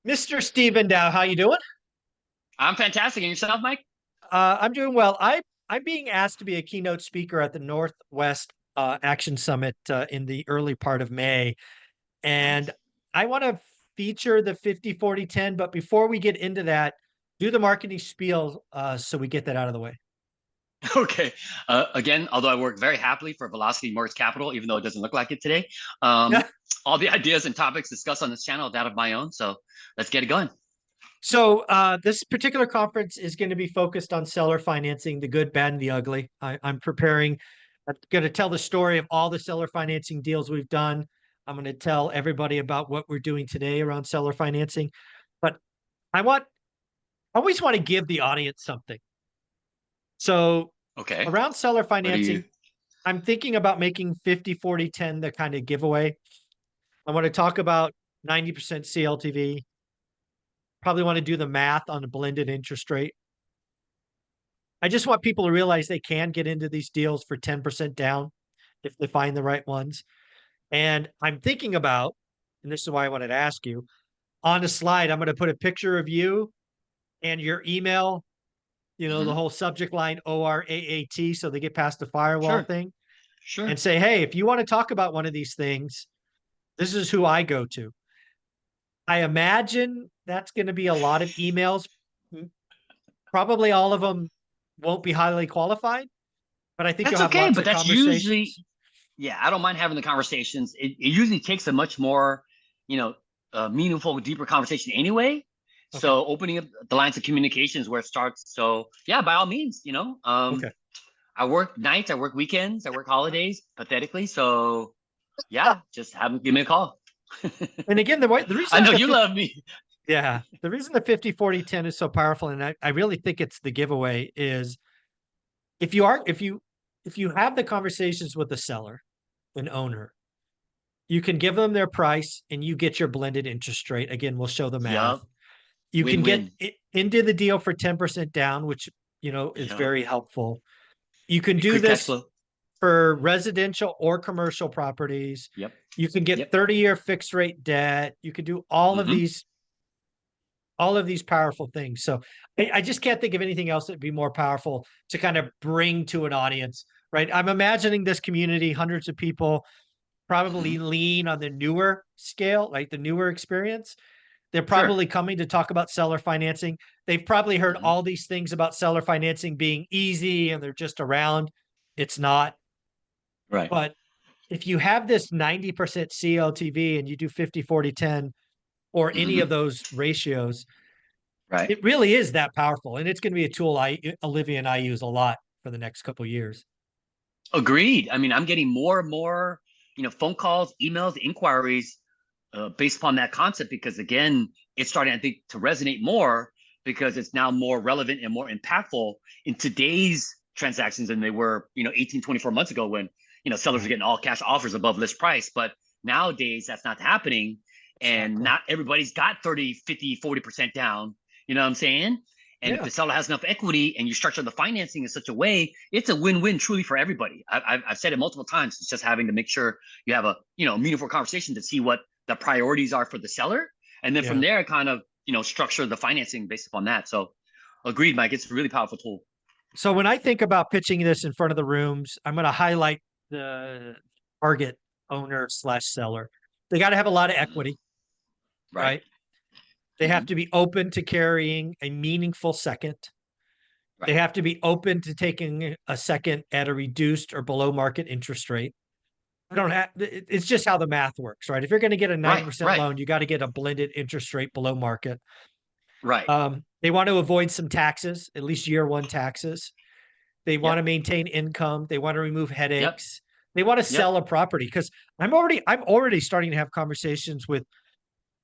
Mr. Steven Dow, how you doing? I'm fantastic. And yourself, Mike? I'm doing well. I'm being asked to be a keynote speaker at the Northwest Action Summit in the early part of May, and Nice. I want to feature the 50-40-10. But before we get into that, do the marketing spiel so we get that out of the way. Okay. Again, although I work very happily for Velocity Mortgage Capital, even though it doesn't look like it today, um, all the ideas and topics discussed on this channel are that of my own. So let's get it going. So this particular conference is going to be focused on seller financing, the good, bad, and the ugly. I'm preparing. I'm going to tell the story of all the seller financing deals we've done. I'm going to tell everybody about what we're doing today around seller financing. But I always want to give the audience something. So Okay. around seller What do you? financing, I'm thinking about making 50-40-10 the kind of giveaway. I want to talk about 90% CLTV. Probably want to do the math on a blended interest rate. I just want people to realize they can get into these deals for 10% down if they find the right ones. And I'm thinking about, and this is why I wanted to ask you, on a slide, I'm going to put a picture of you and your email, the Mhm. whole subject line ORAAT, so they get past the firewall Sure. thing, Sure. and say, hey, if you want to talk about one of these things, this is who I go to. I imagine that's going to be a lot of emails. Probably all of them won't be highly qualified, but I think you'll That's have okay. lots But of that's usually, conversations. yeah, I don't mind having the conversations. It usually takes a much more, you know, meaningful, deeper conversation anyway. Okay. So opening up the lines of communications where it starts. So yeah, by all means, Okay. I work nights, I work weekends, I work holidays, pathetically. So yeah, just have them give me a call. And again, the reason I know the you love me. yeah, the reason the 50-40-10 is so powerful, and I really think it's the giveaway, is if you are if you have the conversations with the seller, an owner, you can give them their price and you get your blended interest rate. Again, we'll show the math. Yup. You can get Win-win. into the deal for 10% down, which is Yup. very helpful. You can do Quick cash this flow. for residential or commercial properties. Yep. You can get Yep. 30-year fixed rate debt. You can do Mm-hmm. all of these powerful things. So I just can't think of anything else that'd be more powerful to kind of bring to an audience, right? I'm imagining this community, hundreds of people, Mm-hmm. probably lean on the newer scale, like the newer experience. They're Sure. probably coming to talk about seller financing. They've probably heard Mm-hmm. all these things about seller financing being easy and they're just around. It's not. Right. But if you have this 90% CLTV and you do 50-40-10 or any of Mm-hmm. those ratios, Right. it really is that powerful. And it's going to be a tool Olivia and I use a lot for the next couple of years. Agreed. I mean, I'm getting more and more, phone calls, emails, inquiries based upon that concept because again, it's starting, I think, to resonate more because it's now more relevant and more impactful in today's transactions than they were, 18, 24 months ago when, sellers Yeah, are getting all cash offers above list price. But nowadays that's not happening. And exactly. not everybody's got 30, 50, 40% down. You know what I'm saying? And if Yeah. the seller has enough equity and you structure the financing in such a way, it's a win-win truly for everybody. I've said it multiple times. It's just having to make sure you have a meaningful conversation to see what the priorities are for the seller, and then from Yeah. there, kind of structure the financing based upon that. So, agreed, Mike. It's a really powerful tool. So when I think about pitching this in front of the rooms, I'm going to highlight the target owner slash seller. They got to have a lot of Mm-hmm. equity, Right. right? They have Mm-hmm. to be open to carrying a meaningful second. They Right. have to be open to taking a second at a reduced or below market interest rate. I don't have, it's just how the math works, right? If you're going to get a Right. 90% Right. loan, you got to get a blended interest rate below market. Right. They want to avoid some taxes, at least year one taxes. They want to Yep. maintain income. They want to remove Yep. headaches. They want to Yep. sell a property because I'm already starting to have conversations with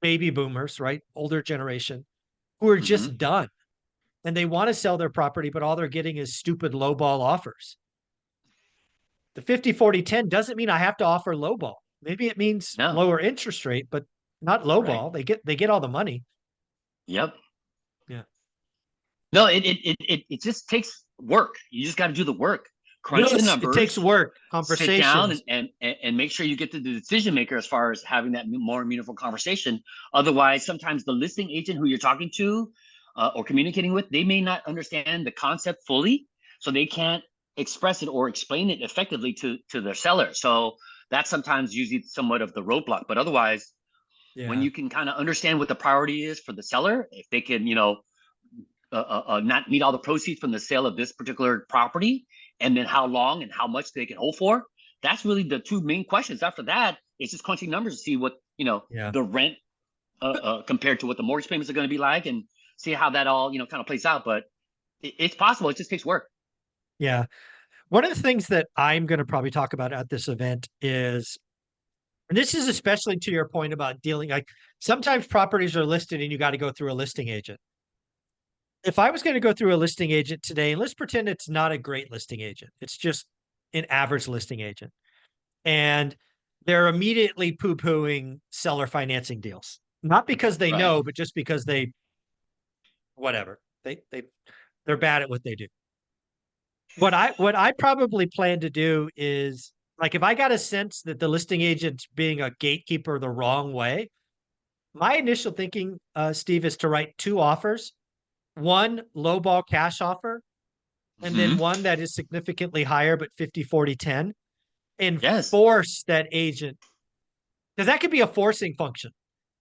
baby boomers, right? Older generation who are Mm-hmm. just done and they want to sell their property, but all they're getting is stupid lowball offers. The 50-40-10 doesn't mean I have to offer lowball. Maybe it means No. lower interest rate, but not Right. lowball. They get all the money. Yep. Yeah. No. It just takes work. You just got to do the work. crunch the Yes, it takes numbers, work, sit down conversations. and make sure you get to the decision maker as far as having that more meaningful conversation. Otherwise, sometimes the listing agent who you're talking to or communicating with, they may not understand the concept fully, so they can't express it or explain it effectively to their seller. So that's sometimes usually somewhat of the roadblock. But otherwise, when Yeah. you can kind of understand what the priority is for the seller, if they can, not meet all the proceeds from the sale of this particular property, and then how long and how much they can hold for. That's really the two main questions. After that, it's just crunching numbers to see what Yeah. the rent compared to what the mortgage payments are going to be like, and see how that all kind of plays out. But it's possible. It just takes work. Yeah. One of the things that I'm going to probably talk about at this event is, and this is especially to your point about dealing, like sometimes properties are listed and you got to go through a listing agent. If I was going to go through a listing agent today, and let's pretend it's not a great listing agent, it's just an average listing agent, and they're immediately poo-pooing seller financing deals, not because they Right. know, but just because they, whatever, they're bad at what they do. What I probably plan to do is, like, if I got a sense that the listing agent's being a gatekeeper the wrong way, my initial thinking, Steve, is to write two offers: one lowball cash offer, and then Hmm. one that is significantly higher, but 50-40-10, and Yes. force that agent, because that could be a forcing function,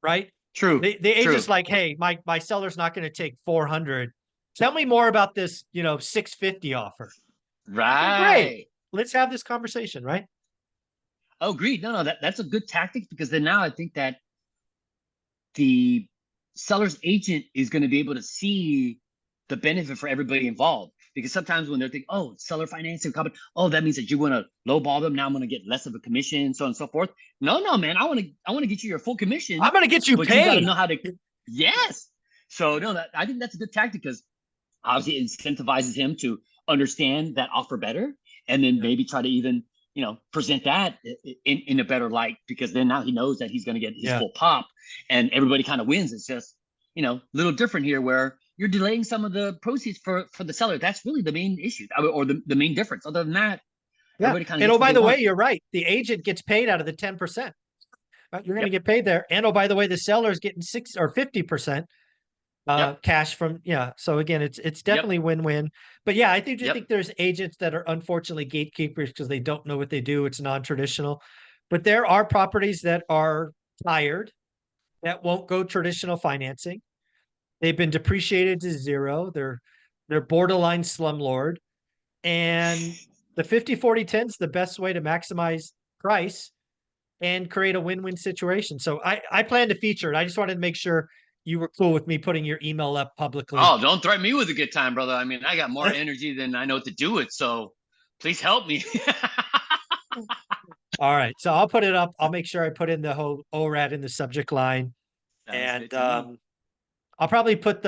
right? True. The agent's True. like, hey, my seller's not going to take 400. Tell me more about this, 650 offer. Okay, great. Right. Let's have this conversation, right? Oh, agreed. No, no, that's a good tactic, because then now I think that the seller's agent is going to be able to see the benefit for everybody involved. Because sometimes when they're thinking, oh, seller financing company, oh, that means that you want to lowball them. Now I'm going to get less of a commission, so on and so forth. No, no, man, I want to get you your full I'm commission, going to get you but you got to paid. know how to. Yes. So no, I think that's a good tactic, because obviously it incentivizes him to understand that offer better, and then Yeah. maybe try to even present that in a better light, because then now he knows that he's going to get his Yeah. full pop, and everybody kind of wins. It's just a little different here, where you're delaying some of the proceeds for the seller. That's really the main issue, or the main difference. Other than that, Yeah. everybody kind of And gets oh, what by they the way, want. you're right. The agent gets paid out of the 10%. Right? You're going to Yep. get paid there. And oh, by the way, the seller is getting 6 or 50% Yep. cash from, yeah. So again, it's Yep. definitely win-win. But yeah, I do Yep. think there's agents that are unfortunately gatekeepers because they don't know what they do. It's non-traditional. But there are properties that are tired, that won't go traditional financing. They've been depreciated to zero. They're borderline slumlord. And the 50-40-10 is the best way to maximize price and create a win-win situation. So I plan to feature it. I just wanted to make sure you were cool with me putting your email up publicly. Oh, don't threaten me with a good time, brother. I mean, I got more energy than I know what to do with. So please help me. All right. So I'll put it up. I'll make sure I put in the whole ORAD in the subject line. Sounds And good to me. I'll probably put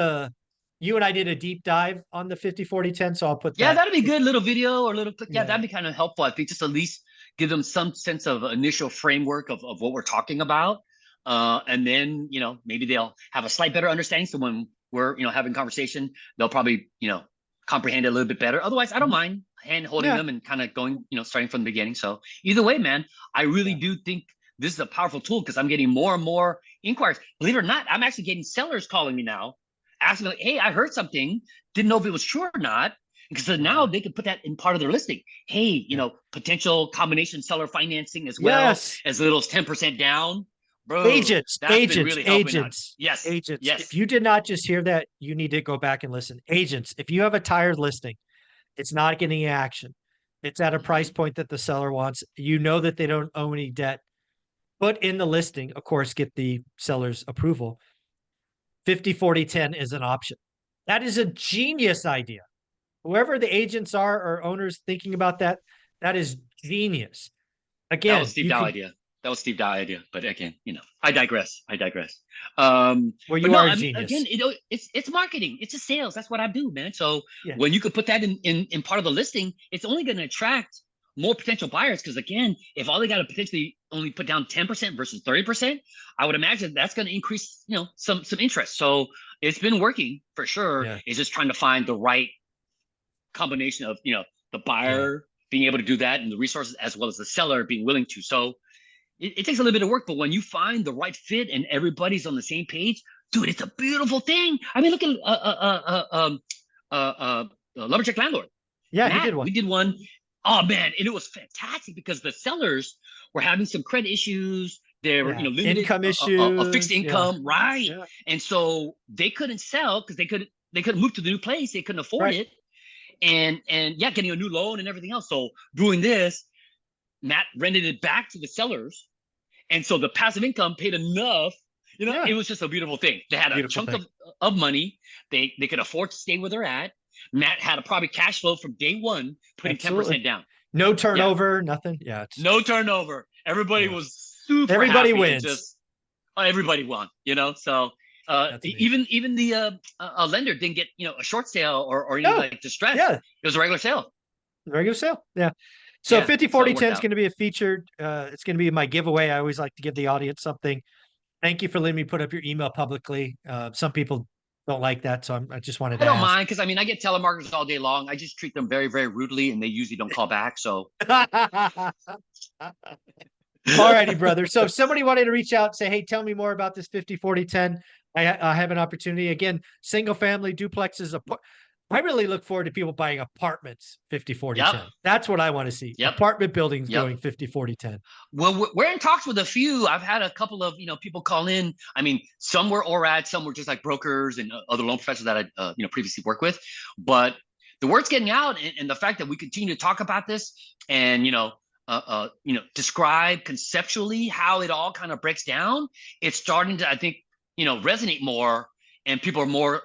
you and I did a deep dive on the 50-40-10. So I'll put Yeah, that. that'd be good. Little video or little clip. Yeah, Yeah. that'd be kind of helpful. I think just at least give them some sense of initial framework of what we're talking about. And then, maybe they'll have a slight better understanding. So when we're, having conversation, they'll probably, comprehend it a little bit better. Otherwise, I don't Mhm. mind hand holding Yeah. them and kind of going, starting from the beginning. So either way, man, I really Yeah. do think this is a powerful tool, because I'm getting more and more inquiries. Believe it or not, I'm actually getting sellers calling me now, asking me, like, hey, I heard something, didn't know if it was true or not. Because now Yeah. they can put that in part of their listing. Hey, Yeah. potential combination seller financing as well, Yes. as little as 10% down. Bro, Agents, that's been agents, really helping out. agents, Yes, agents. If yes. you did not just hear that, you need to go back and listen. Agents, if you have a tired listing, it's not getting action. It's at a price Mhm. point that the seller wants. You know that they don't owe any debt. Put in the listing, of course, get the seller's approval. 50-40-10 is an option. That is a genius idea. Whoever the agents are or owners thinking about that, that is genius. That was Again, Steve you Dow could, idea. That was Steve Dow idea. But again, I digress. I digress. well, But you no, are a I mean, again, genius. it's marketing. It's just sales. That's what I do, man. So Yeah. when you could put that in part of the listing, it's only going to attract more potential buyers. Because again, if all they got to potentially only put down 10% versus 30%, I would imagine that's going to increase, some interest. So it's been working for sure. Yeah. It's just trying to find the right combination of, the Yeah. buyer being able to do that and the resources as well as the seller being willing to. So it takes a little bit of work, but when you find the right fit and everybody's on the same page, dude, it's a beautiful thing. I mean, look at Lumberjack Landlord. Yeah, he Matt, did one. we did one. Oh man, and it was fantastic because the sellers were having some credit issues. They were, Yeah. limited Income a fixed issues. Yeah. income, right? Yeah. And so they couldn't sell because they couldn't move to the new place. They couldn't afford Right. it, and yeah, getting a new loan and everything else. So doing this, Matt rented it back to the sellers, and so the passive income paid enough. Yeah. It was just a beautiful thing. They had a Beautiful chunk thing. of money. They could afford to stay where they're at. Matt had a probably cash flow from day one, putting Absolutely. 10% down. No turnover, nothing. Yeah. No turnover. Everybody Yeah. was super Everybody happy wins. and just everybody won. So That's amazing. even the lender didn't get a short sale or any No. like distress. Yeah. It was a regular sale. Regular sale. Yeah. So Yeah, 50, so 40, it worked 10 is out. going to be a featured. It's going to be my giveaway. I always like to give the audience something. Thank you for letting me put up your email publicly. Some people don't like that, so I just wanted I to don't ask. mind because I mean I get telemarketers all day long. I just treat them very, very rudely and they usually don't call back. So All righty, brother. So if somebody wanted to reach out and say, hey, tell me more about this 50, 40, 10, I have an opportunity. Again, single family duplexes. I really look forward to people buying apartments 50, 40, Yep. 10. That's what I want to see. Yep. Apartment buildings Yep. going 50, 40, 10. Well, we're in talks with a few. I've had a couple of people call in. I mean, some were ORAD, some were just like brokers and other loan professionals that I previously worked with. But the word's getting out, and the fact that we continue to talk about this and describe conceptually how it all kind of breaks down, it's starting to, I think, resonate more, and people are more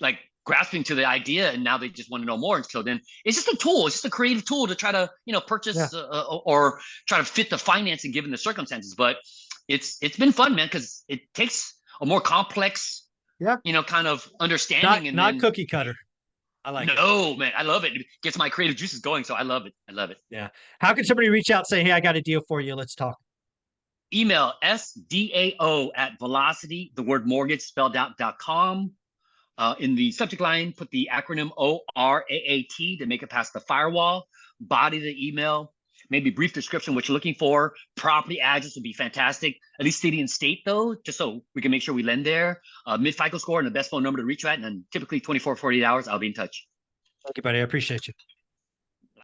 like grasping to the idea, and now they just want to know more. And so then it's just a tool. It's just a creative tool to try to purchase or try to fit the financing given the circumstances. But it's been fun, man, because it takes a more complex kind of understanding. Not cookie cutter. I like it. No, man, I love it. It gets my creative juices going, so I love it. Yeah. How can somebody reach out and say, hey, I got a deal for you, let's talk? Email sdao@velocity, the word mortgage spelled out.com. In the subject line, put the acronym ORAAT to make it past the firewall. Body the email, maybe brief description, what you're looking for. Property address would be fantastic. At least city and state, though, just so we can make sure we lend there. Mid FICO score and the best phone number to reach you at. And then typically 24, 48 hours, I'll be in touch. Thank you, buddy. I appreciate you.